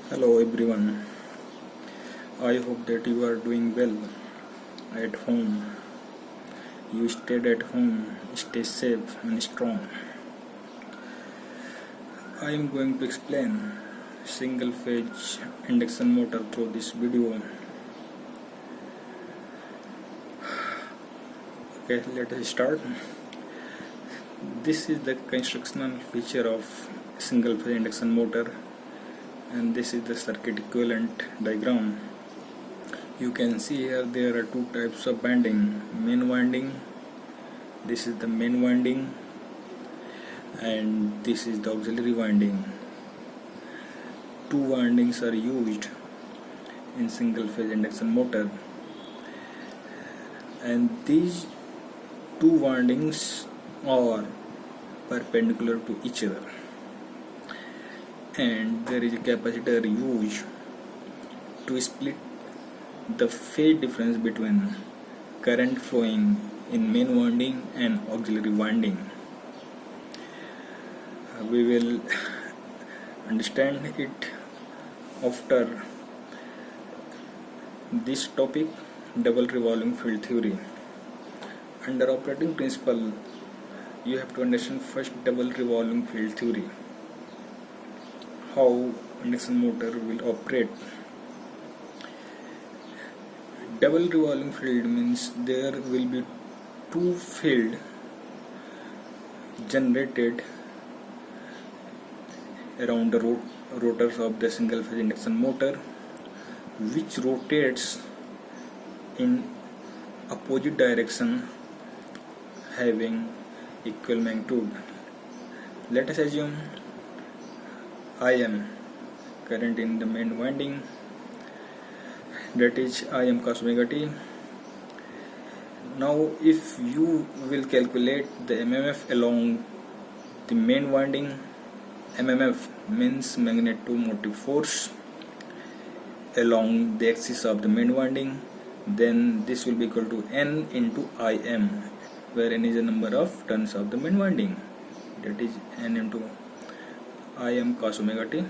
Hello everyone. I hope that you are doing well at home. You stayed at home, stay safe and strong. I am going to explain single phase induction motor through this video. Okay, let us start. This is the constructional feature of single phase induction motor, and this is the circuit equivalent diagram. You can see here there are two types of winding. Main winding, this is the main winding, and this is the auxiliary winding. Two windings are used in single phase induction motor, and these two windings are perpendicular to each other, and there is a capacitor used to split the phase difference between current flowing in main winding and auxiliary winding. We will understand it after this topic, double revolving field theory. Under operating principle, you have to understand first double revolving field theory, how induction motor will operate. Double revolving field means there will be two field generated around the rotors of the single phase induction motor, which rotates in opposite direction having equal magnitude. Let us assume I am current in the main winding, that is I am cos omega t. Now if you will calculate the MMF along the main winding, MMF means magnetomotive force along the axis of the main winding, then this will be equal to N into Im, where N is the number of turns of the main winding, that is N into Im cos omega t,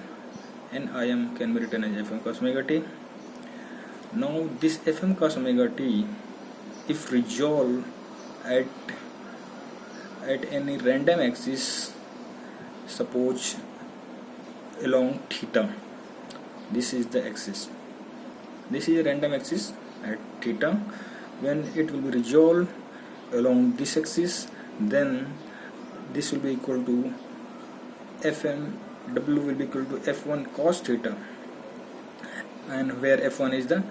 and Im can be written as Fm cos omega t. Now this Fm cos omega t, if resolved at any random axis, suppose along theta, this is the axis, this is a random axis at theta, when it will be resolved along this axis, then this will be equal to Fm, W will be equal to F1 cos theta, and where F1 is the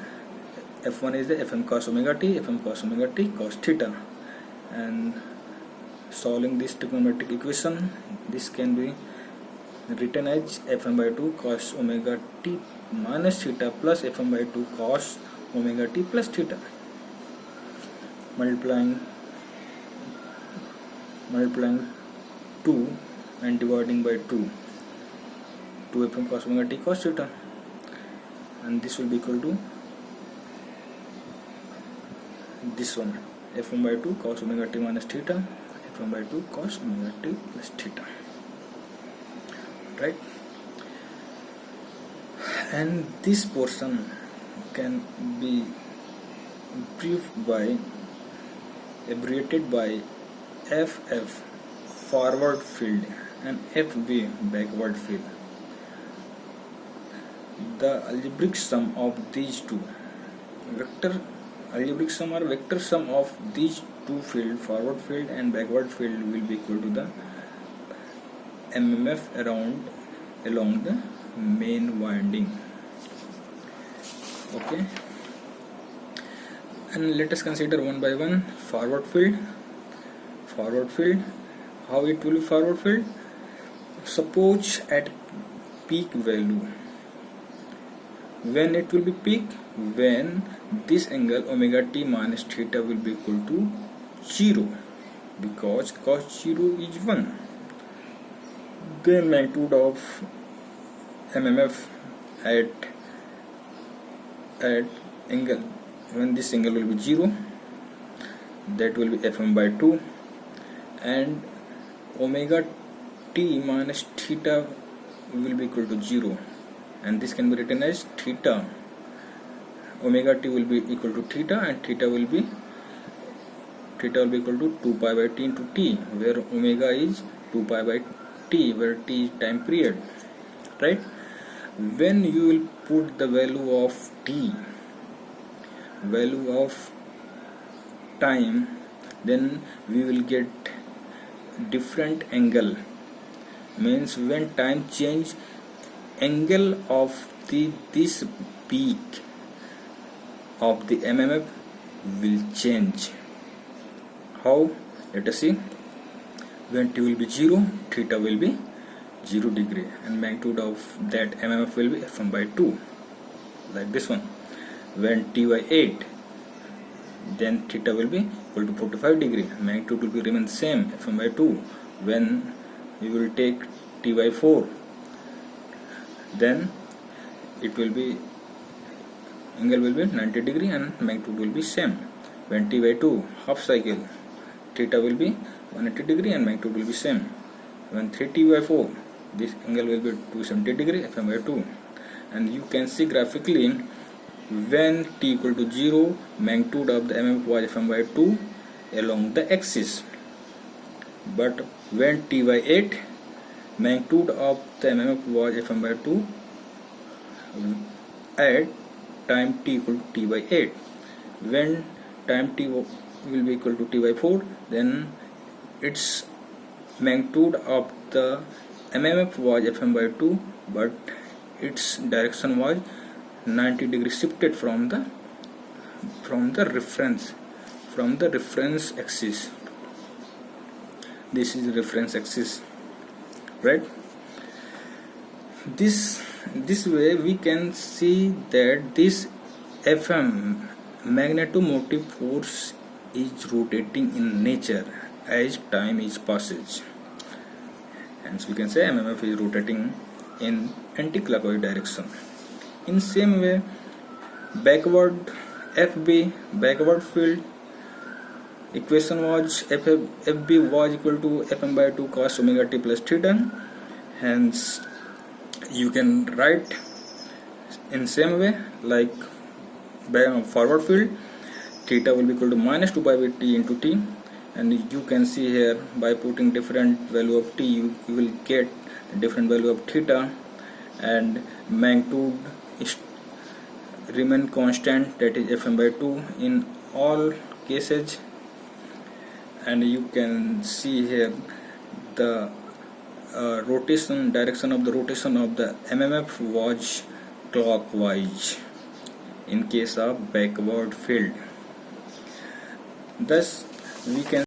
Fm cos omega t, Fm cos omega t cos theta. And solving this trigonometric equation, this can be written as Fm by 2 cos omega t minus theta plus Fm by 2 cos omega t plus theta, multiplying 2 and dividing by 2 Fm cos omega t cos theta, and this will be equal to this one, Fm by 2 cos omega t minus theta, Fm by 2 cos omega t plus theta, right? And this portion can be abbreviated by FF, forward field, and FB, backward field. The algebraic sum of these two algebraic sum or vector sum of these two field, forward field and backward field, will be equal to the MMF along the main winding. Okay, and let us consider one by one. Forward field, how it will be forward field. Suppose at peak value, when it will be peak, when this angle omega t minus theta will be equal to 0, because cos 0 is 1. Then magnitude of MMF at angle, when this angle will be 0, that will be Fm by 2, and omega t minus theta will be equal to 0, and this can be written as theta. Omega t will be equal to theta, and theta will be equal to 2 pi by t into t, where omega is 2 pi by t, where t is time period, right? When you will put the value of t, value of time, then we will get different angle. Means when time change, angle of this peak of the MMF will change. How? Let us see. When t will be 0, theta will be 0 degree, and magnitude of that MMF will be Fm by 2, like this one. When t by 8, then theta will be equal to 45 degree, magnitude will be remain same, Fm by 2. When we will take t by 4, then it will be angle will be 90 degree and magnitude will be same. When t by 2 half cycle, theta will be 180 degree and magnitude will be same. When 3t by 4, this angle will be 270 degree, Fm by 2. And you can see graphically, when t equal to 0, magnitude of the MMF was Fm by 2 along the axis. But when t by 8, magnitude of the MMF was Fm by 2 at time t equal to t by 8. When time t will be equal to t by 4, then its magnitude of the MMF was Fm by 2, but its direction was 90 degrees shifted from the reference axis. This is the reference axis, right? This way we can see that this Fm, magnetomotive force, is rotating in nature as time is passage. Hence we can say MMF is rotating in anti-clockwise direction. In same way, backward field equation was FB was equal to Fm by 2 cos omega t plus theta. Hence you can write in same way like forward field, theta will be equal to minus 2 pi by t into t. And you can see here, by putting different value of t, you will get different value of theta, and magnitude is remain constant, that is Fm by 2 in all cases. And you can see here the direction of the rotation of the MMF was clockwise in case of backward field. Thus we can